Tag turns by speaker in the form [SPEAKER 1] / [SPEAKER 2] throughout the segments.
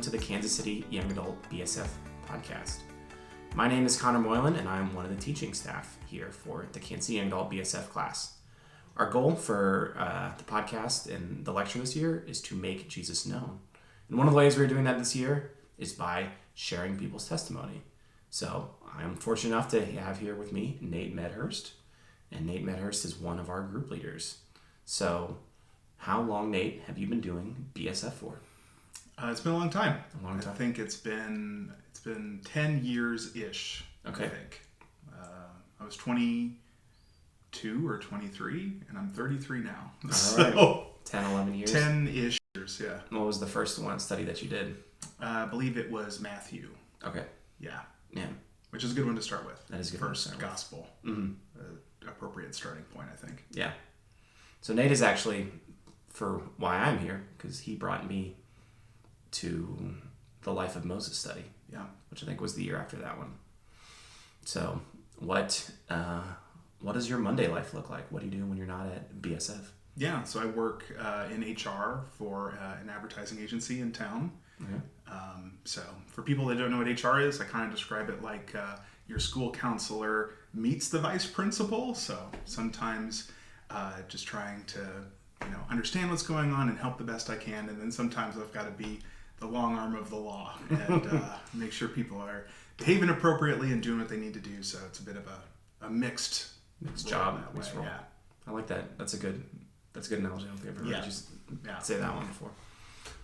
[SPEAKER 1] welcome to the Kansas City Young Adult BSF podcast. My name is Connor Moylan, and I'm one of the teaching staff here for the Kansas City Young Adult BSF class. Our goal for the podcast and the lecture this year is to make Jesus known. And one of the ways we're doing that this year is by sharing people's testimony. So I'm fortunate enough to have here with me Nate Medhurst, and Nate Medhurst is one of our group leaders. So how long, Nate, have you been doing BSF for?
[SPEAKER 2] It's been a long time.
[SPEAKER 1] A long time.
[SPEAKER 2] I think it's been 10 years-ish.
[SPEAKER 1] Okay.
[SPEAKER 2] I think. I was 22 or 23, and I'm 33 now.
[SPEAKER 1] All
[SPEAKER 2] so,
[SPEAKER 1] right. 10, 11 years?
[SPEAKER 2] 10-ish years, yeah.
[SPEAKER 1] What was the first study that you did?
[SPEAKER 2] I believe it was Matthew.
[SPEAKER 1] Okay.
[SPEAKER 2] Yeah.
[SPEAKER 1] Yeah.
[SPEAKER 2] Which is a good one to start with.
[SPEAKER 1] That is a good
[SPEAKER 2] First
[SPEAKER 1] one to start
[SPEAKER 2] gospel.
[SPEAKER 1] with. Mm-hmm.
[SPEAKER 2] Appropriate starting point, I think.
[SPEAKER 1] Yeah. So Nate is actually, for why I'm here, because he brought me to the Life of Moses study.
[SPEAKER 2] Yeah.
[SPEAKER 1] Which I think was the year after that one. So what does your Monday life look like? What do you do when you're not at BSF?
[SPEAKER 2] Yeah, so I work in HR for an advertising agency in town.
[SPEAKER 1] Mm-hmm.
[SPEAKER 2] So for people that don't know what HR is, I kind of describe it like your school counselor meets the vice principal. So sometimes just trying to understand what's going on and help the best I can. And then sometimes I've got to be the long arm of the law and make sure people are behaving appropriately and doing what they need to do. So it's a bit of a mixed
[SPEAKER 1] job.
[SPEAKER 2] That way.
[SPEAKER 1] Mixed role.
[SPEAKER 2] Yeah.
[SPEAKER 1] I like that. That's a good analogy. I don't think I've ever heard you say that one before.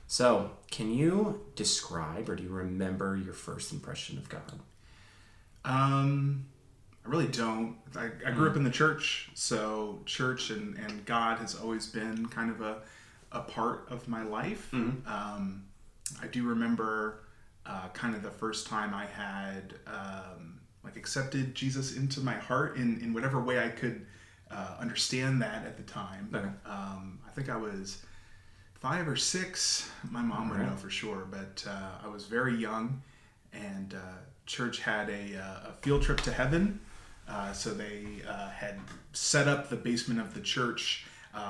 [SPEAKER 1] So, can you describe, or do you remember your first impression of God?
[SPEAKER 2] I really don't. I grew up in the church, so church and God has always been kind of a part of my life.
[SPEAKER 1] Mm-hmm.
[SPEAKER 2] I do remember kind of the first time I had accepted Jesus into my heart in whatever way I could understand that at the time.
[SPEAKER 1] Okay.
[SPEAKER 2] I think I was 5 or 6. My mom would know for sure, but I was very young, and church had a field trip to heaven. So they had set up the basement of the church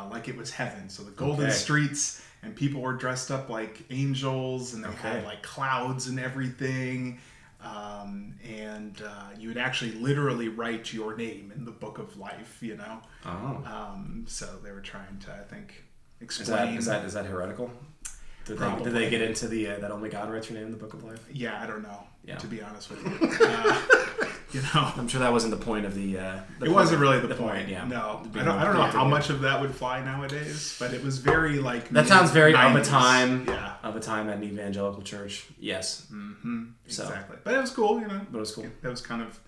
[SPEAKER 2] like it was heaven. So the golden streets, and people were dressed up like angels, and they had like clouds and everything. And you would actually literally write your name in the book of life,
[SPEAKER 1] Oh.
[SPEAKER 2] So they were trying to, I think, explain.
[SPEAKER 1] Is that heretical? Did they get into the that only God writes your name in the book of life?
[SPEAKER 2] Yeah, I don't know.
[SPEAKER 1] Yeah.
[SPEAKER 2] To be honest with you,
[SPEAKER 1] I'm sure that wasn't the point of the.
[SPEAKER 2] It wasn't really the point.
[SPEAKER 1] Yeah.
[SPEAKER 2] No, I don't know how much of that would fly nowadays, but it was very
[SPEAKER 1] That sounds very
[SPEAKER 2] 90s.
[SPEAKER 1] of a time.
[SPEAKER 2] Yeah.
[SPEAKER 1] Of a time at an evangelical church. Yes.
[SPEAKER 2] Mm-hmm.
[SPEAKER 1] So.
[SPEAKER 2] Exactly. But it was cool,
[SPEAKER 1] But it was cool.
[SPEAKER 2] That was kind of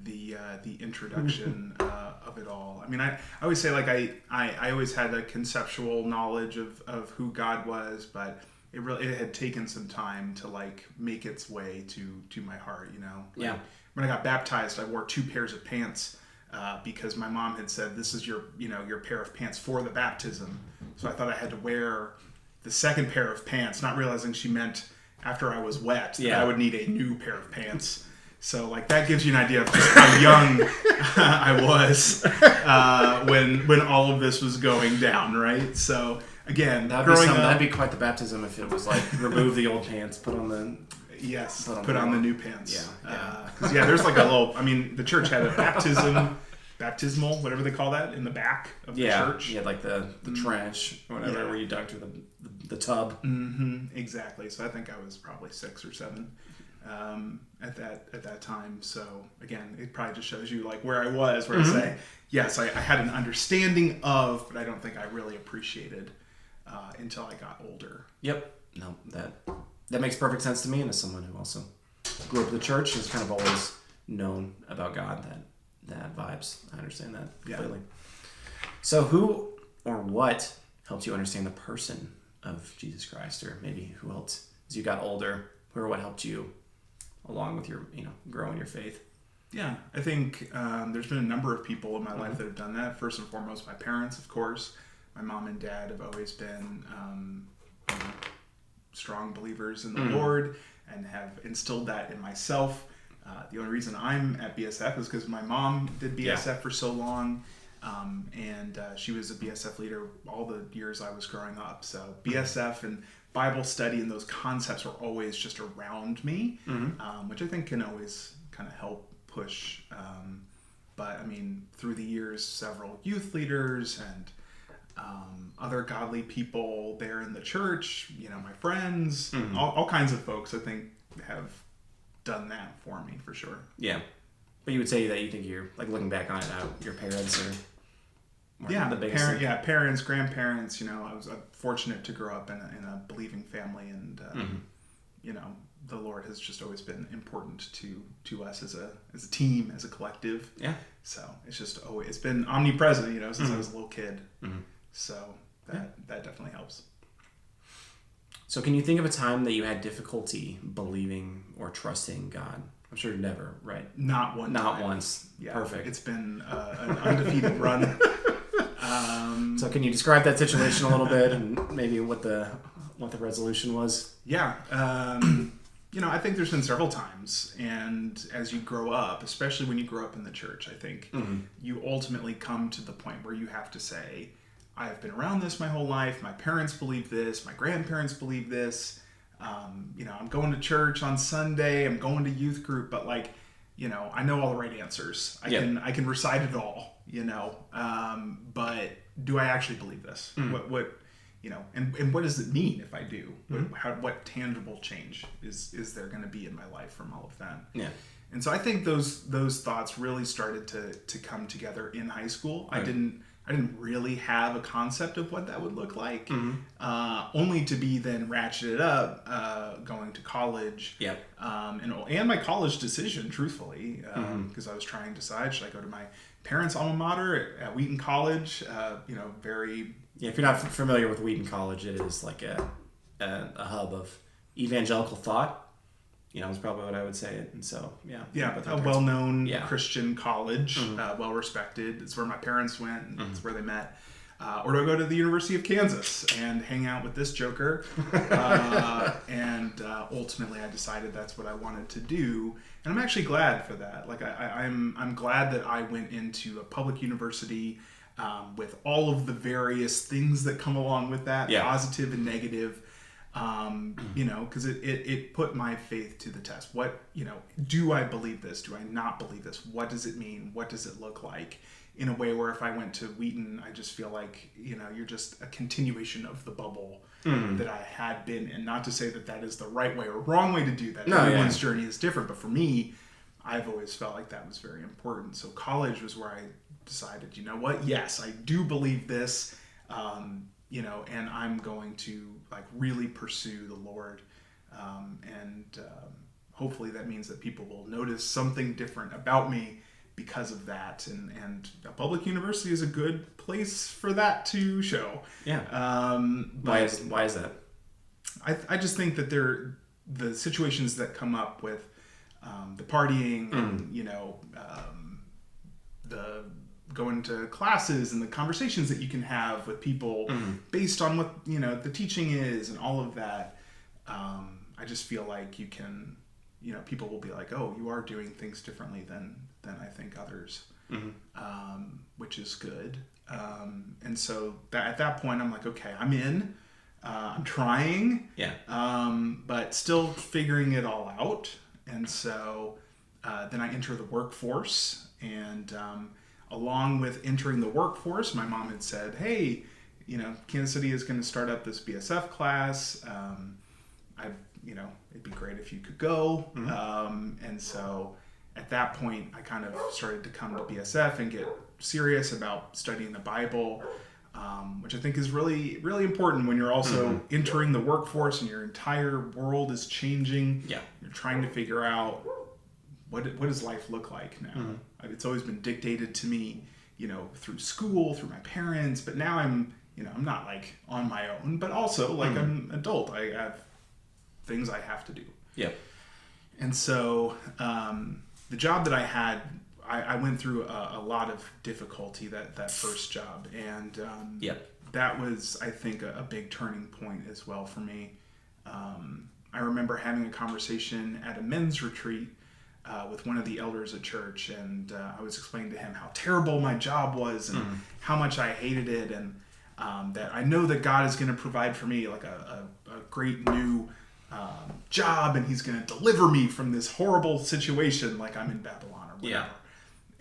[SPEAKER 2] the introduction of it all. I mean, I always say I always had a conceptual knowledge of who God was, but it had taken some time to make its way to my heart.
[SPEAKER 1] Yeah.
[SPEAKER 2] When I got baptized, I wore 2 pairs of pants because my mom had said, "This is your pair of pants for the baptism." So I thought I had to wear the second pair of pants, not realizing she meant after I was wet that I would need a new pair of pants. So that gives you an idea of just how young I was when all of this was going down, right? So again,
[SPEAKER 1] that'd be quite the baptism if it was remove the old pants, put on the
[SPEAKER 2] put on the new pants.
[SPEAKER 1] Yeah.
[SPEAKER 2] There's a little. I mean, the church had a baptismal, whatever they call that, in the back of the church.
[SPEAKER 1] Yeah, the trench or whatever where you dug through the tub.
[SPEAKER 2] Mm-hmm, exactly. So I think I was probably 6 or 7 at that time. So again, it probably just shows you where I was, where I say, yes, I had an understanding of, but I don't think I really appreciated until I got older.
[SPEAKER 1] Yep. No, that makes perfect sense to me, and as someone who also grew up in the church and has kind of always known about God, that vibes. I understand that completely. Yeah. So who or what helped you understand the person of Jesus Christ, or maybe who else, as you got older, who or what helped you along with your, growing your faith?
[SPEAKER 2] Yeah, I think there's been a number of people in my life that have done that. First and foremost, my parents, of course. My mom and dad have always been strong believers in the Lord and have instilled that in myself. The only reason I'm at BSF is because my mom did BSF for so long, and she was a BSF leader all the years I was growing up. So BSF and Bible study and those concepts were always just around me, which I think can always kind of help push. But I mean, through the years, several youth leaders and other godly people there in the church, my friends, all kinds of folks, I think, have done that for me for sure.
[SPEAKER 1] Yeah. But you would say that you think you're, like, looking back on it now, your parents are the biggest thing.
[SPEAKER 2] Parents, grandparents, I was fortunate to grow up in a believing family, and the Lord has just always been important to us as a team, as a collective.
[SPEAKER 1] Yeah.
[SPEAKER 2] So it's been omnipresent, since I was a little kid. So that definitely helps.
[SPEAKER 1] So can you think of a time that you had difficulty believing or trusting God? I'm sure never, right?
[SPEAKER 2] Not
[SPEAKER 1] once.
[SPEAKER 2] Yeah.
[SPEAKER 1] Perfect.
[SPEAKER 2] It's been an undefeated run.
[SPEAKER 1] So can you describe that situation a little bit, and maybe what the resolution was?
[SPEAKER 2] Yeah. I think there's been several times, and as you grow up, especially when you grow up in the church, I think you ultimately come to the point where you have to say, I've been around this my whole life. My parents believe this. My grandparents believe this. I'm going to church on Sunday. I'm going to youth group, but I know all the right answers. I can recite it all, but do I actually believe this? What and what does it mean if I do? What tangible change is there going to be in my life from all of that?
[SPEAKER 1] Yeah.
[SPEAKER 2] And so I think those thoughts really started to come together in high school. Right. I didn't really have a concept of what that would look like, only to be then ratcheted up going to college.
[SPEAKER 1] Yep.
[SPEAKER 2] And my college decision, truthfully, because I was trying to decide, should I go to my parents' alma mater at Wheaton College? Very...
[SPEAKER 1] Yeah, if you're not familiar with Wheaton College, it is like a hub of evangelical thought. Is probably what I would say. And so, yeah.
[SPEAKER 2] Yeah, a well-known Christian college, well-respected. It's where my parents went, and it's where they met. Or do I go to the University of Kansas and hang out with this joker? And ultimately, I decided that's what I wanted to do. And I'm actually glad for that. Like, I'm glad that I went into a public university with all of the various things that come along with that, positive and negative. Because it put my faith to the test. What, do I believe this? Do I not believe this? What does it mean? What does it look like? In a way where if I went to Wheaton, I just feel like, you're just a continuation of the bubble that I had been in. Not to say that is the right way or wrong way to do that. Everyone's journey is different. But for me, I've always felt like that was very important. So college was where I decided, you know what? Yes, I do believe this. And I'm going to really pursue the Lord. Hopefully that means that people will notice something different about me because of that. And a public university is a good place for that to show.
[SPEAKER 1] Yeah. Why is that?
[SPEAKER 2] I just think that the situations that come up with the partying and, the going to classes and the conversations that you can have with people based on what the teaching is and all of that. I just feel like you can, people will be like, oh, you are doing things differently than I think others, which is good. And so at that point I'm like, okay, I'm in, I'm trying, but still figuring it all out. And so then I enter the workforce, and along with entering the workforce, my mom had said, hey, Kansas City is going to start up this BSF class. It'd be great if you could go. And so at that point, I kind of started to come to BSF and get serious about studying the Bible, which I think is really, really important when you're also entering the workforce and your entire world is changing. Yeah. You're trying to figure out what does life look like now? It's always been dictated to me, through school, through my parents, but now I'm not on my own, but also I'm an adult. I have things I have to do.
[SPEAKER 1] Yeah.
[SPEAKER 2] And so the job that I had, I went through a lot of difficulty that first job, and that was, I think, a big turning point as well for me. I remember having a conversation at a men's retreat with one of the elders at church, and I was explaining to him how terrible my job was and how much I hated it, and that I know that God is going to provide for me like a great new job, and he's going to deliver me from this horrible situation like I'm in Babylon or whatever.
[SPEAKER 1] Yeah.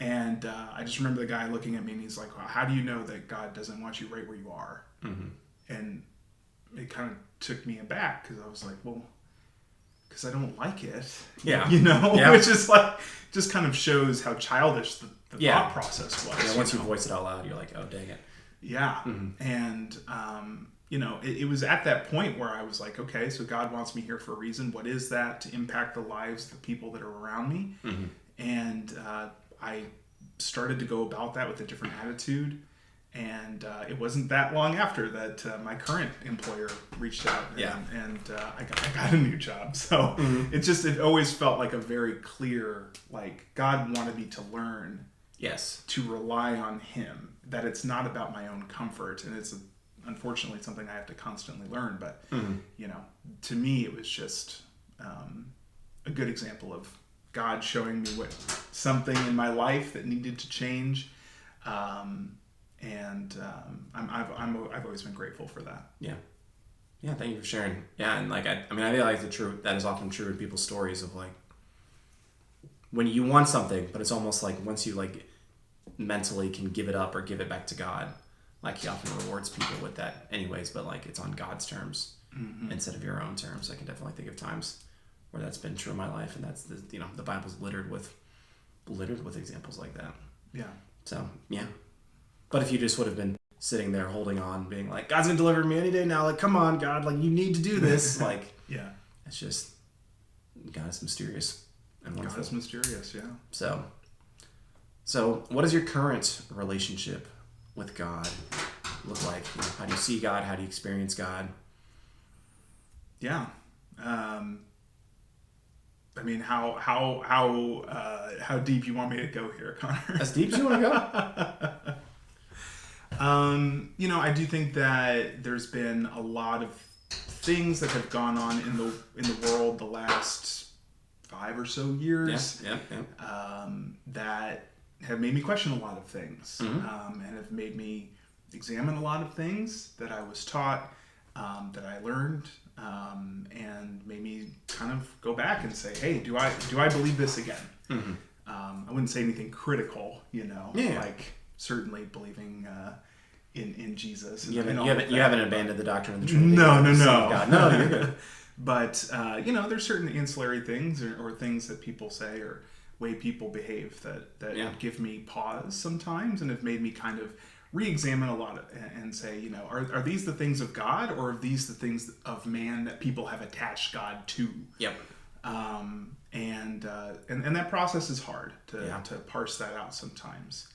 [SPEAKER 2] And I just remember the guy looking at me and he's like, well, how do you know that God doesn't want you right where you are?
[SPEAKER 1] Mm-hmm.
[SPEAKER 2] And it kind of took me aback because I was like, well, because I don't like it.
[SPEAKER 1] Yeah.
[SPEAKER 2] You know?
[SPEAKER 1] Yeah.
[SPEAKER 2] Which is like, just kind of shows how childish the thought process was.
[SPEAKER 1] Yeah, once you voice it out loud, you're like, oh, dang it.
[SPEAKER 2] Yeah. Mm-hmm. And, you know, it was at that point where I was like, okay, so God wants me here for a reason. What is that? To impact the lives of the people that are around me.
[SPEAKER 1] Mm-hmm.
[SPEAKER 2] And I started to go about that with a different attitude. And it wasn't that long after that my current employer reached out and I got a new job. So it always felt like a very clear, like God wanted me to learn to rely on him, that it's not about my own comfort. And it's unfortunately something I have to constantly learn. But, you know, to me, it was just a good example of God showing me something in my life that needed to change. And I've always been grateful for that.
[SPEAKER 1] Yeah. Yeah, thank you for sharing. Yeah, and like I mean I feel like that is often true in people's stories of like when you want something, but it's almost like once you like mentally can give it up or give it back to God, like he often rewards people with that anyways, but like it's on God's terms instead of your own terms. I can definitely think of times where that's been true in my life, and that's the Bible's littered with examples like that.
[SPEAKER 2] Yeah.
[SPEAKER 1] So yeah. But if you just would have been sitting there holding on, being like, God's gonna deliver me any day now, like, come on, God, like, you need to do this. Like,
[SPEAKER 2] yeah.
[SPEAKER 1] It's just, God is mysterious and wonderful.
[SPEAKER 2] God is mysterious, yeah.
[SPEAKER 1] So what does your current relationship with God look like? You know, how do you see God? How do you experience God?
[SPEAKER 2] Yeah. I mean, how deep you want me to go here, Connor?
[SPEAKER 1] As deep as you want to go?
[SPEAKER 2] You know, I do think that there's been a lot of things that have gone on in the world the last 5 or so years that have made me question a lot of things, and have made me examine a lot of things that I was taught, that I learned, and made me kind of go back and say, hey, do I believe this again? I wouldn't say anything critical, you know, like certainly believing in Jesus. And,
[SPEAKER 1] you haven't abandoned the doctrine of the Trinity.
[SPEAKER 2] No.
[SPEAKER 1] God. No, you're good.
[SPEAKER 2] But, you know, there's certain ancillary things or things that people say or way people behave that give me pause sometimes and have made me kind of re-examine a lot and say, you know, are these the things of God, or are these the things of man that people have attached God to?
[SPEAKER 1] Yep.
[SPEAKER 2] And that process is hard to parse that out sometimes.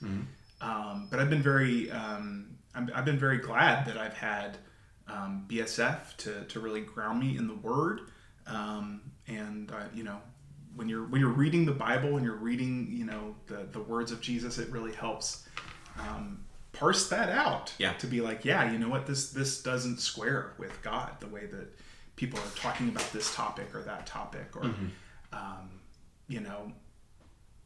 [SPEAKER 2] But I've been very glad that I've had BSF to really ground me in the Word, you know, when you're reading the Bible and you're reading, you know, the words of Jesus, it really helps parse that out.
[SPEAKER 1] Yeah.
[SPEAKER 2] To be like, yeah, you know what, this doesn't square with God the way that people are talking about this topic or that topic, or you know,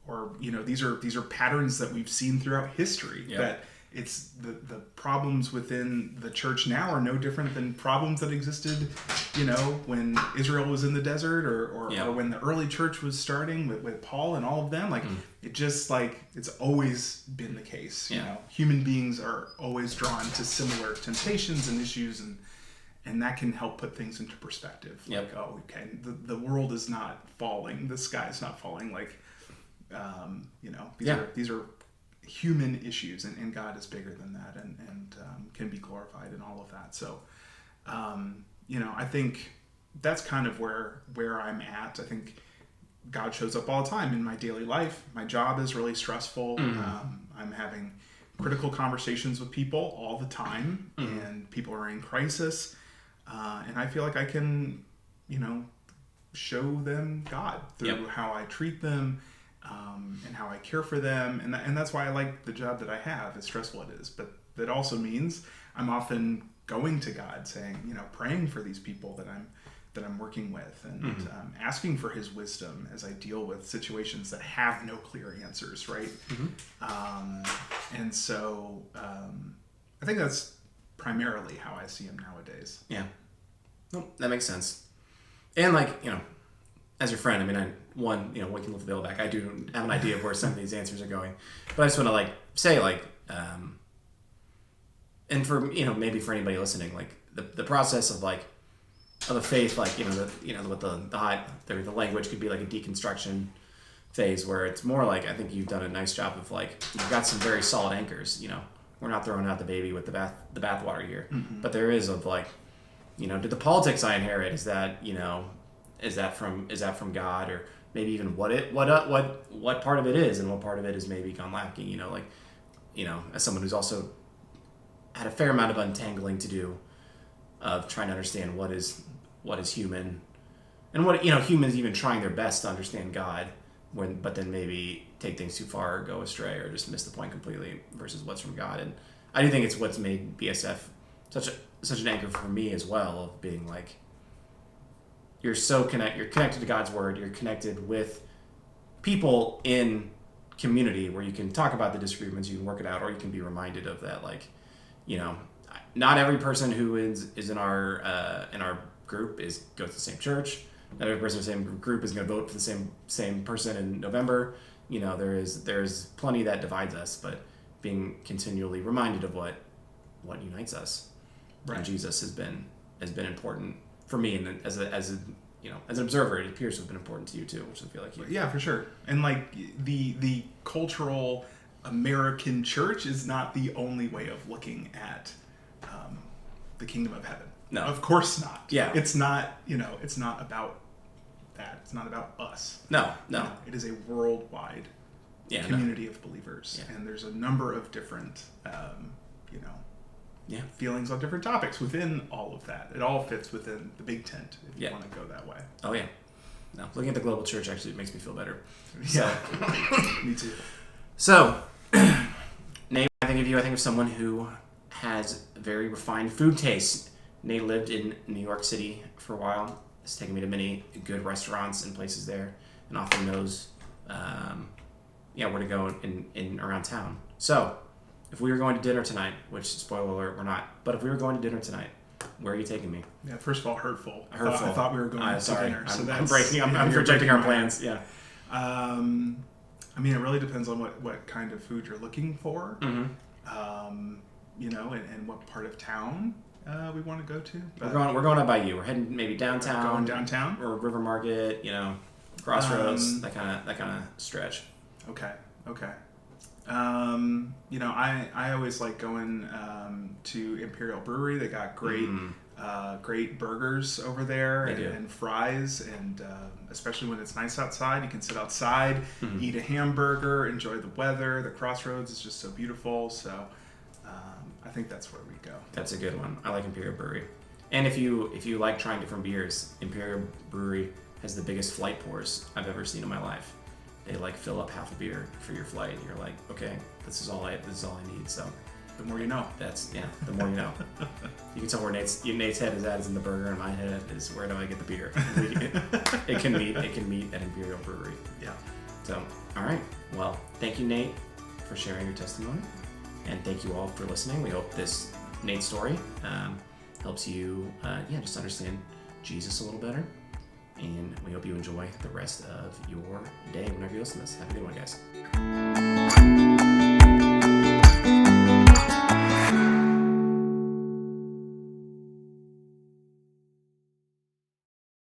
[SPEAKER 2] or you know, these are patterns that we've seen throughout history. That it's the problems within the church now are no different than problems that existed, you know, when Israel was in the desert or when the early church was starting with Paul and all of them. Like it just like it's always been the case. You know, human beings are always drawn to similar temptations and issues, and that can help put things into perspective. Like, oh, okay, the world is not falling, the sky is not falling. Like, you know, these are human issues, and God is bigger than that, and can be glorified in all of that. So, you know, I think that's kind of where I'm at. I think God shows up all the time in my daily life. My job is really stressful. I'm having critical conversations with people all the time, and people are in crisis, and I feel like I can, you know, show them God through how I treat them. And how I care for them, and that's why I like the job that I have, as stressful it is. But that also means I'm often going to God, saying, you know, praying for these people that I'm working with, and asking for His wisdom as I deal with situations that have no clear answers, right? And so I think that's primarily how I see him nowadays.
[SPEAKER 1] Yeah. No, that makes sense. And as your friend, we can lift the bill back. I do have an idea of where some of these answers are going, but I just want to say and for maybe for anybody listening, the process of the faith, what the language could be like a deconstruction phase where it's more I think you've done a nice job of you've got some very solid anchors. We're not throwing out the baby with the bathwater here, but there is of did the politics I inherit, is that from God, or maybe even what part of it is and what part of it is maybe gone lacking. As someone who's also had a fair amount of untangling to do of trying to understand what is human, and what humans even trying their best to understand God, but then maybe take things too far or go astray or just miss the point completely versus what's from God. And I do think it's what's made BSF such an anchor for me as well, of being you're connected to God's word, you're connected with people in community where you can talk about the disagreements, you can work it out, or you can be reminded of that. Not every person who is in our group goes to the same church. Not every person in the same group is going to vote for the same person in November. There's plenty that divides us, but being continually reminded of what unites us. Right. And Jesus has been important for me, and as an observer, it appears to have been important to you too, which I feel like
[SPEAKER 2] yeah, for sure. And the cultural American church is not the only way of looking at the kingdom of heaven.
[SPEAKER 1] No,
[SPEAKER 2] of course not.
[SPEAKER 1] Yeah,
[SPEAKER 2] it's not. It's not about that. It's not about us.
[SPEAKER 1] No.
[SPEAKER 2] It is a worldwide community of believers, and there's a number of different feelings on different topics within all of that. It all fits within the big tent, if you want to go that way.
[SPEAKER 1] Oh yeah. No, looking at the global church actually makes me feel better.
[SPEAKER 2] Yeah. Me too.
[SPEAKER 1] So, Nate, I think of someone who has very refined food tastes. Nate lived in New York City for a while. It's taken me to many good restaurants and places there, and often knows where to go in around town. So, if we were going to dinner tonight, which, spoiler alert, we're not, but if we were going to dinner tonight, where are you taking me?
[SPEAKER 2] Yeah, first of all, hurtful. I thought we were going to dinner.
[SPEAKER 1] I'm projecting our plans. Yeah.
[SPEAKER 2] It really depends on what kind of food you're looking for.
[SPEAKER 1] Mm-hmm.
[SPEAKER 2] And what part of town we want to go to.
[SPEAKER 1] But we're going up by you. We're heading maybe downtown.
[SPEAKER 2] Going downtown
[SPEAKER 1] or River Market. Crossroads. that kind of stretch.
[SPEAKER 2] Okay. I always like going to Imperial Brewery. They got great burgers over there and fries, and especially when it's nice outside, you can sit outside, eat a hamburger, enjoy the weather. The Crossroads is just so beautiful. So I think that's where we go.
[SPEAKER 1] That's a good one. I like Imperial Brewery. And if you like trying different beers, Imperial Brewery has the biggest flight pours I've ever seen in my life. They fill up half a beer for your flight, and you're like, okay, this is all I need. So
[SPEAKER 2] the more you know.
[SPEAKER 1] The more you know. You can tell where Nate's head is in the burger, and my head is where do I get the beer? It can meet at Imperial Brewery.
[SPEAKER 2] Yeah.
[SPEAKER 1] So, all right. Well, thank you, Nate, for sharing your testimony, and thank you all for listening. We hope this Nate story helps you, just understand Jesus a little better. And we hope you enjoy the rest of your day whenever you listen to this. Have a good one, guys.